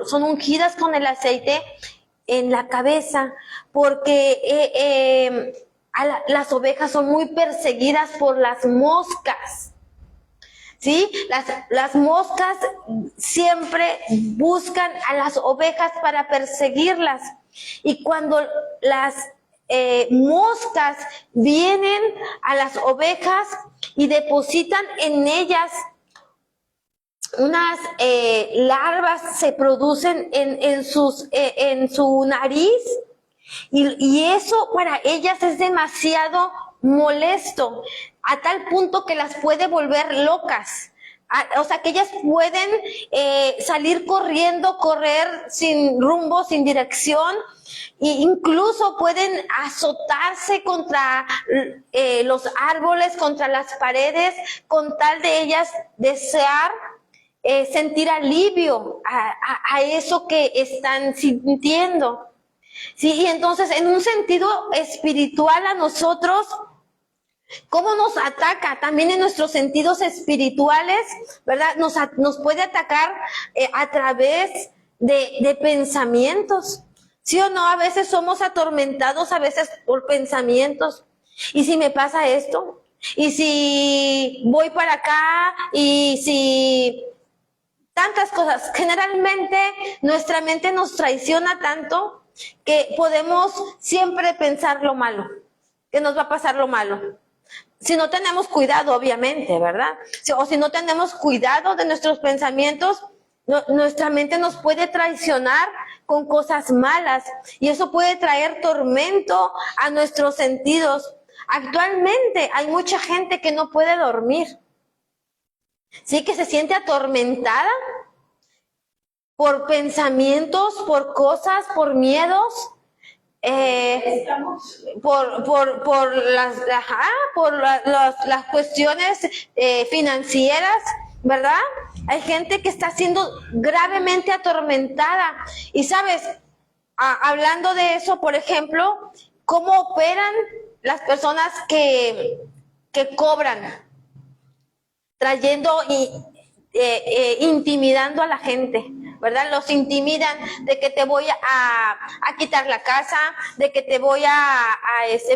S1: son ungidas con el aceite en la cabeza, porque las ovejas son muy perseguidas por las moscas, ¿sí? Las moscas siempre buscan a las ovejas para perseguirlas, y cuando las moscas vienen a las ovejas y depositan en ellas unas larvas, se producen en su nariz, y eso para ellas es demasiado molesto, a tal punto que las puede volver locas. O sea, que ellas pueden salir corriendo, correr sin rumbo, sin dirección, e incluso pueden azotarse contra los árboles, contra las paredes, con tal de ellas desear sentir alivio a eso que están sintiendo. Sí, y entonces en un sentido espiritual a nosotros, ¿cómo nos ataca? También en nuestros sentidos espirituales, ¿verdad? Nos puede atacar a través de pensamientos. ¿Sí o no? A veces somos atormentados, a veces por pensamientos. ¿Y si me pasa esto? ¿Y si voy para acá? ¿Y si...? Tantas cosas. Generalmente nuestra mente nos traiciona tanto que podemos siempre pensar lo malo, que nos va a pasar lo malo. Si no tenemos cuidado, obviamente, ¿verdad? O si no tenemos cuidado de nuestros pensamientos, nuestra mente nos puede traicionar con cosas malas, y eso puede traer tormento a nuestros sentidos. Actualmente hay mucha gente que no puede dormir, sí, que se siente atormentada por pensamientos, por cosas, por miedos, por las cuestiones financieras, ¿verdad? Hay gente que está siendo gravemente atormentada. Y sabes, hablando de eso, por ejemplo, ¿cómo operan las personas que cobran? Trayendo y intimidando a la gente, ¿verdad? Los intimidan de que te voy a quitar la casa, de que te voy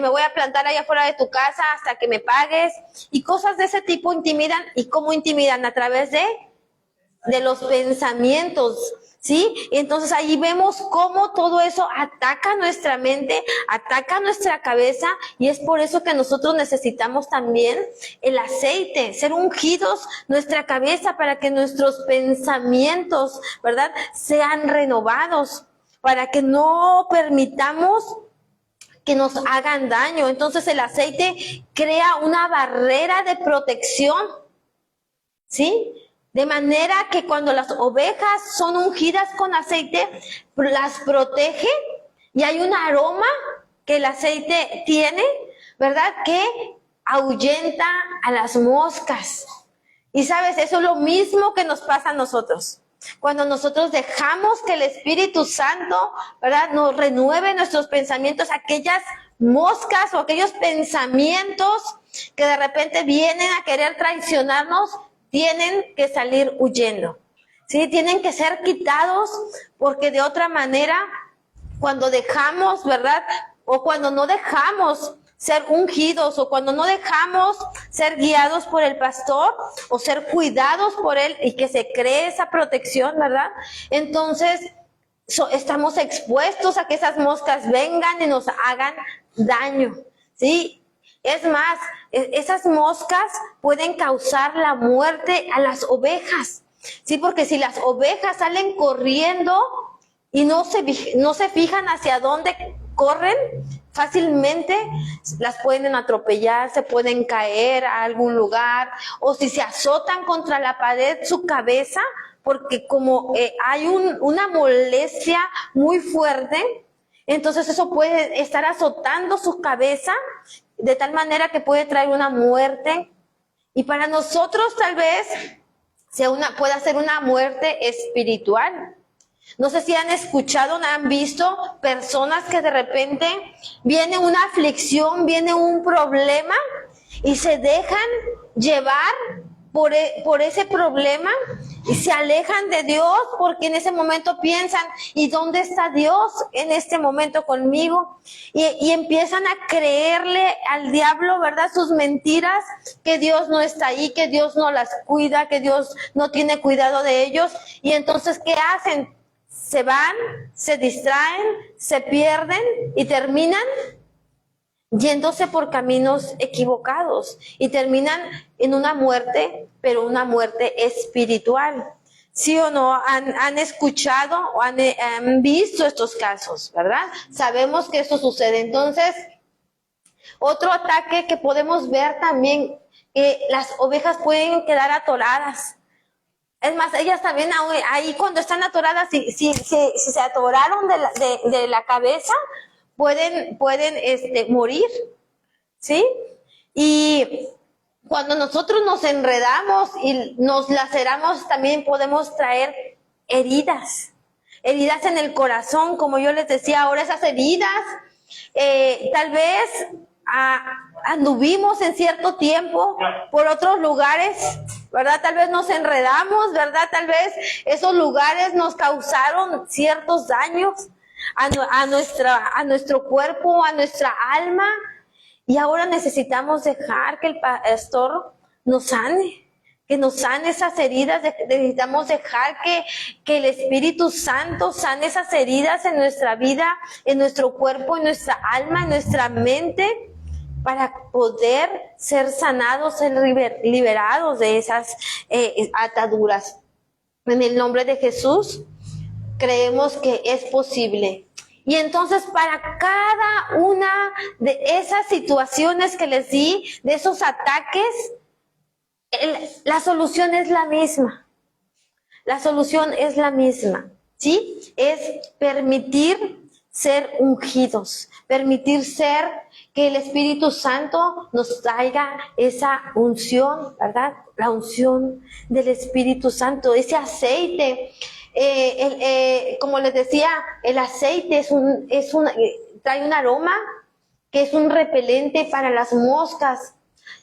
S1: me voy a plantar allá afuera de tu casa hasta que me pagues, y cosas de ese tipo intimidan. ¿Y cómo intimidan? A través de los pensamientos, ¿sí? Y entonces ahí vemos cómo todo eso ataca nuestra mente, ataca nuestra cabeza, y es por eso que nosotros necesitamos también el aceite, ser ungidos nuestra cabeza para que nuestros pensamientos, ¿verdad?, sean renovados, para que no permitamos que nos hagan daño. Entonces el aceite crea una barrera de protección, ¿sí? De manera que cuando las ovejas son ungidas con aceite, las protege, y hay un aroma que el aceite tiene, ¿verdad?, que ahuyenta a las moscas. Y sabes, eso es lo mismo que nos pasa a nosotros. Cuando nosotros dejamos que el Espíritu Santo, ¿verdad?, nos renueve nuestros pensamientos, aquellas moscas o aquellos pensamientos que de repente vienen a querer traicionarnos, tienen que salir huyendo. Sí, tienen que ser quitados, porque de otra manera, cuando dejamos, ¿verdad?, o cuando no dejamos ser ungidos, o cuando no dejamos ser guiados por el pastor, o ser cuidados por él, y que se cree esa protección, ¿verdad? Entonces, estamos expuestos a que esas moscas vengan y nos hagan daño, ¿sí? Es más, esas moscas pueden causar la muerte a las ovejas, ¿sí? Porque si las ovejas salen corriendo y no se fijan hacia dónde corren, fácilmente las pueden atropellar, se pueden caer a algún lugar, o si se azotan contra la pared, su cabeza, porque como hay una molestia muy fuerte, entonces eso puede estar azotando su cabeza de tal manera que puede traer una muerte. Y para nosotros tal vez pueda ser una muerte espiritual. No sé si han escuchado, han visto personas que de repente viene una aflicción, viene un problema y se dejan llevar por ese problema y se alejan de Dios, porque en ese momento piensan, ¿y dónde está Dios en este momento conmigo? Y empiezan a creerle al diablo, ¿verdad?, sus mentiras, que Dios no está ahí, que Dios no las cuida, que Dios no tiene cuidado de ellos. Y entonces, ¿qué hacen? Se van, se distraen, se pierden y terminan yéndose por caminos equivocados y terminan en una muerte, pero una muerte espiritual. ¿Sí o no? Han escuchado o han visto estos casos, ¿verdad? Sabemos que esto sucede. Entonces, otro ataque que podemos ver también, que las ovejas pueden quedar atoradas. Es más, ellas también ahí cuando están atoradas, si se atoraron de la cabeza, pueden morir, ¿sí? Y cuando nosotros nos enredamos y nos laceramos, también podemos traer heridas en el corazón, como yo les decía. Ahora esas heridas, tal vez anduvimos en cierto tiempo por otros lugares, ¿verdad? Tal vez nos enredamos, ¿verdad? Tal vez esos lugares nos causaron ciertos daños a nuestro cuerpo, a nuestra alma, y ahora necesitamos dejar que el pastor nos sane, que nos sane esas heridas. Necesitamos dejar que el Espíritu Santo sane esas heridas en nuestra vida, en nuestro cuerpo, en nuestra alma, en nuestra mente, para poder ser sanados, ser liberados de esas ataduras. En el nombre de Jesús, creemos que es posible. Y entonces, para cada una de esas situaciones que les di, de esos ataques, la solución es la misma. La solución es la misma, ¿sí? Es permitir ser ungidos, permitir que el Espíritu Santo nos traiga esa unción, ¿verdad? La unción del Espíritu Santo, ese aceite. Como les decía, el aceite trae un aroma que es un repelente para las moscas,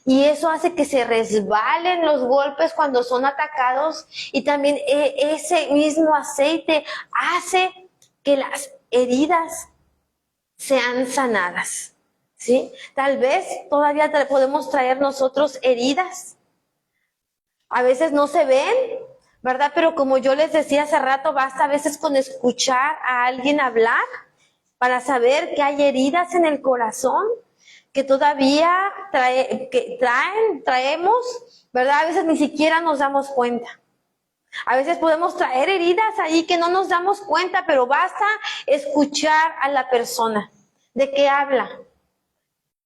S1: y eso hace que se resbalen los golpes cuando son atacados. Y también ese mismo aceite hace que las heridas sean sanadas, ¿sí? Tal vez todavía podemos traer nosotros heridas. A veces no se ven, ¿verdad? Pero como yo les decía hace rato, basta a veces con escuchar a alguien hablar para saber que hay heridas en el corazón que todavía traemos, ¿verdad? A veces ni siquiera nos damos cuenta. A veces podemos traer heridas ahí que no nos damos cuenta, pero basta escuchar a la persona, de qué habla,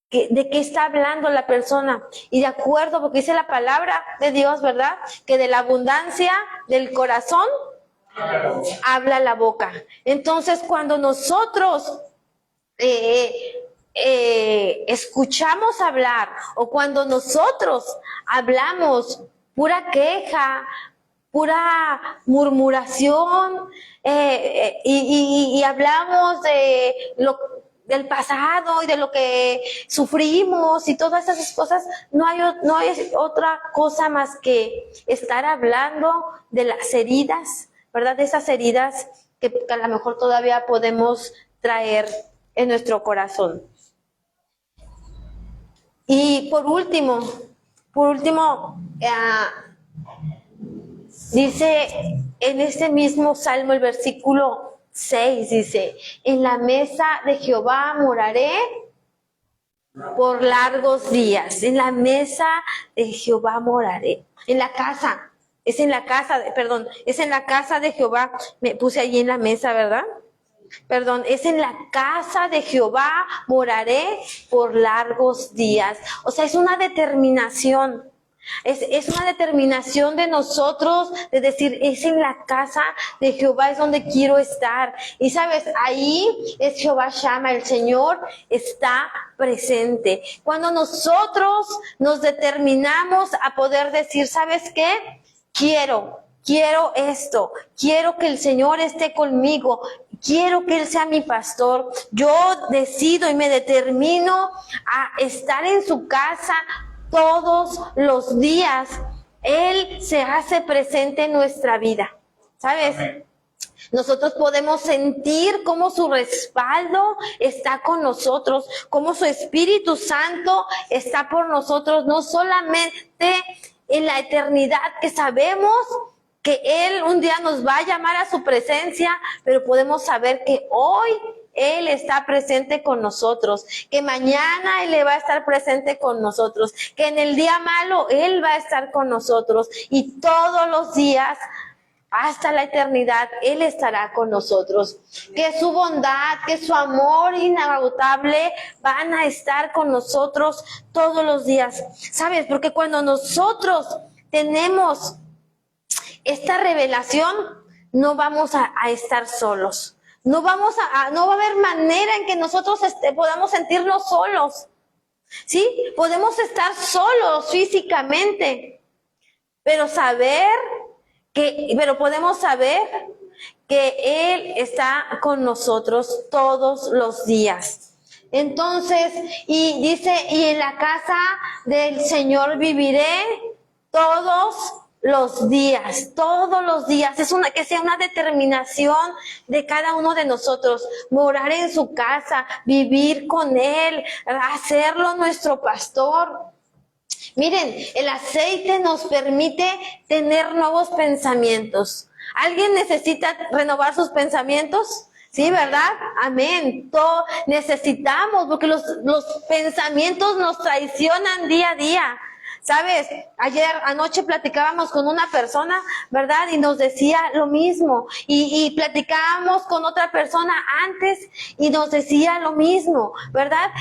S1: de qué está hablando la persona. Y de acuerdo, porque dice la palabra de Dios, ¿verdad?, que de la abundancia del corazón habla la boca. Entonces, cuando nosotros escuchamos hablar, o cuando nosotros hablamos pura queja, pura murmuración, y hablamos del pasado y de lo que sufrimos y todas esas cosas. No hay otra cosa más que estar hablando de las heridas, ¿verdad? De esas heridas que a lo mejor todavía podemos traer en nuestro corazón. Y por último, dice en este mismo salmo, el versículo 6, dice: en la mesa de Jehová moraré por largos días. En la mesa de Jehová moraré. En la casa, es en la casa de Jehová. Me puse allí en la mesa, ¿verdad? Perdón, es en la casa de Jehová moraré por largos días. O sea, es una determinación. Es una determinación de nosotros de decir, es en la casa de Jehová es donde quiero estar. Y sabes, ahí es Jehová Shama, el Señor está presente. Cuando nosotros nos determinamos a poder decir, ¿sabes qué? Quiero esto, quiero que el Señor esté conmigo, quiero que Él sea mi pastor. Yo decido y me determino a estar en su casa todos los días. Él se hace presente en nuestra vida, ¿sabes? Nosotros podemos sentir cómo su respaldo está con nosotros, cómo su Espíritu Santo está por nosotros, no solamente en la eternidad, que sabemos que Él un día nos va a llamar a su presencia, pero podemos saber que hoy Él está presente con nosotros, que mañana Él va a estar presente con nosotros, que en el día malo Él va a estar con nosotros, y todos los días hasta la eternidad Él estará con nosotros, que su bondad, que su amor inagotable van a estar con nosotros todos los días. ¿Sabes? Porque cuando nosotros tenemos esta revelación, no vamos a estar solos. No va a haber manera en que nosotros podamos sentirnos solos. ¿Sí? Podemos estar solos físicamente, pero podemos saber que Él está con nosotros todos los días. Entonces, y dice, y en la casa del Señor viviré todos los días. Que sea una determinación de cada uno de nosotros, morar en su casa, vivir con Él, hacerlo nuestro pastor. Miren, el aceite nos permite tener nuevos pensamientos. ¿Alguien necesita renovar sus pensamientos? Sí, ¿verdad? Amén. Todos necesitamos, porque los pensamientos nos traicionan día a día. ¿Sabes? Anoche platicábamos con una persona, ¿verdad? Y nos decía lo mismo. Y platicábamos con otra persona antes y nos decía lo mismo, ¿verdad?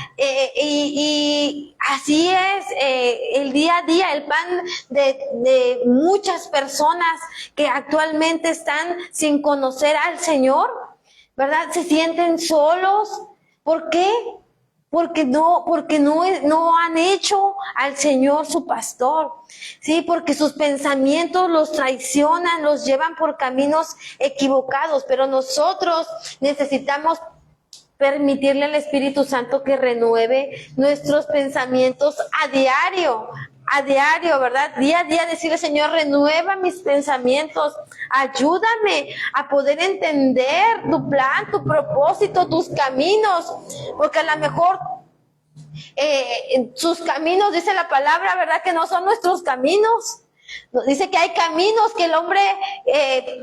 S1: Y así es el día a día, el pan de muchas personas que actualmente están sin conocer al Señor, ¿verdad? Se sienten solos. ¿Por qué? Porque no han hecho al Señor su pastor, ¿sí? Porque sus pensamientos los traicionan, los llevan por caminos equivocados, pero nosotros necesitamos permitirle al Espíritu Santo que renueve nuestros pensamientos a diario, ¿verdad? Día a día decirle, Señor, renueva mis pensamientos, ayúdame a poder entender tu plan, tu propósito, tus caminos, porque a lo mejor sus caminos, dice la palabra, ¿verdad? Que no son nuestros caminos. Dice que hay caminos que el hombre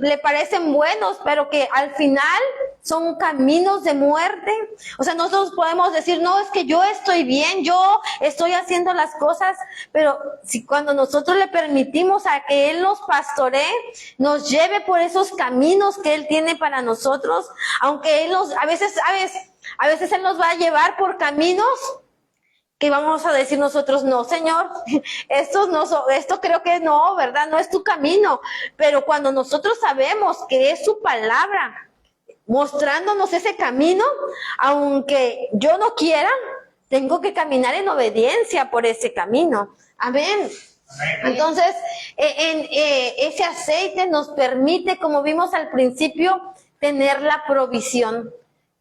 S1: le parecen buenos, pero que al final son caminos de muerte. O sea, nosotros podemos decir, no, es que yo estoy bien, yo estoy haciendo las cosas, pero si cuando nosotros le permitimos a que Él nos pastoree, nos lleve por esos caminos que Él tiene para nosotros, aunque a veces Él nos va a llevar por caminos que vamos a decir nosotros, no, Señor, esto creo que no, ¿verdad? No es tu camino. Pero cuando nosotros sabemos que es su palabra mostrándonos ese camino, aunque yo no quiera, tengo que caminar en obediencia por ese camino. Amén. Entonces, ese aceite nos permite, como vimos al principio, tener la provisión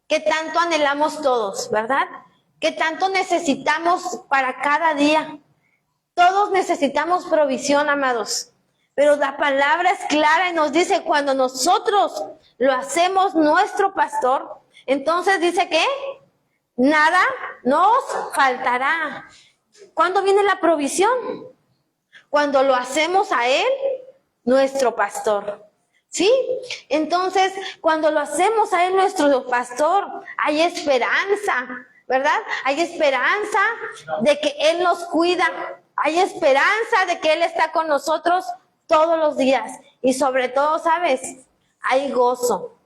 S1: que tanto anhelamos todos, ¿verdad? Que tanto necesitamos para cada día. Todos necesitamos provisión, amados. Pero la palabra es clara y nos dice, cuando nosotros lo hacemos nuestro pastor, entonces dice que nada nos faltará. ¿Cuándo viene la provisión? Cuando lo hacemos a Él, nuestro pastor. ¿Sí? Entonces, cuando lo hacemos a Él, nuestro pastor, hay esperanza, ¿verdad? Hay esperanza de que Él nos cuida. Hay esperanza de que Él está con nosotros todos los días. Y sobre todo, ¿sabes? Hay gozo.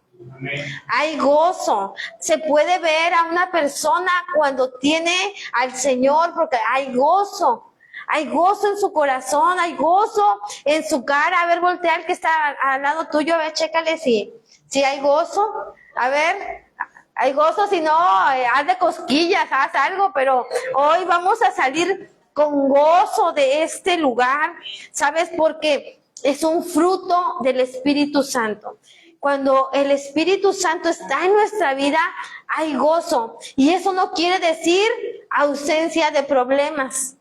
S1: Hay gozo. Se puede ver a una persona cuando tiene al Señor porque hay gozo. Hay gozo en su corazón, hay gozo en su cara. A ver, voltea al que está al lado tuyo, a ver, chécale si hay gozo. A ver, hay gozo, si no, haz de cosquillas, haz algo, pero hoy vamos a salir con gozo de este lugar. ¿Sabes? Porque es un fruto del Espíritu Santo. Cuando el Espíritu Santo está en nuestra vida, hay gozo. Y eso no quiere decir ausencia de problemas.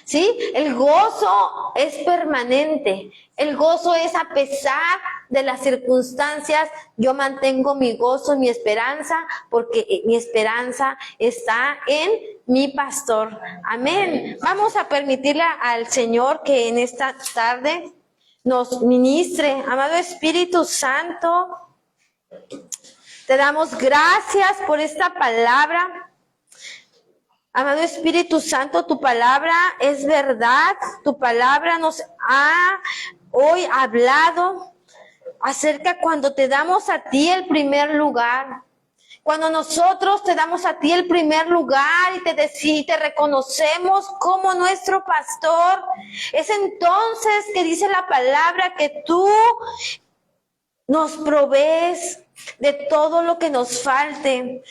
S1: ¿Sí? El gozo es permanente. El gozo es a pesar de las circunstancias. Yo mantengo mi gozo, mi esperanza, porque mi esperanza está en mi pastor. Amén. Vamos a permitirle al Señor que en esta tarde nos ministre. Amado Espíritu Santo, te damos gracias por esta palabra. Amado Espíritu Santo, tu palabra es verdad. Tu palabra nos ha hoy hablado acerca cuando te damos a ti el primer lugar. Cuando nosotros te damos a ti el primer lugar y te reconocemos como nuestro pastor, es entonces que dice la palabra que tú nos provees de todo lo que nos falte.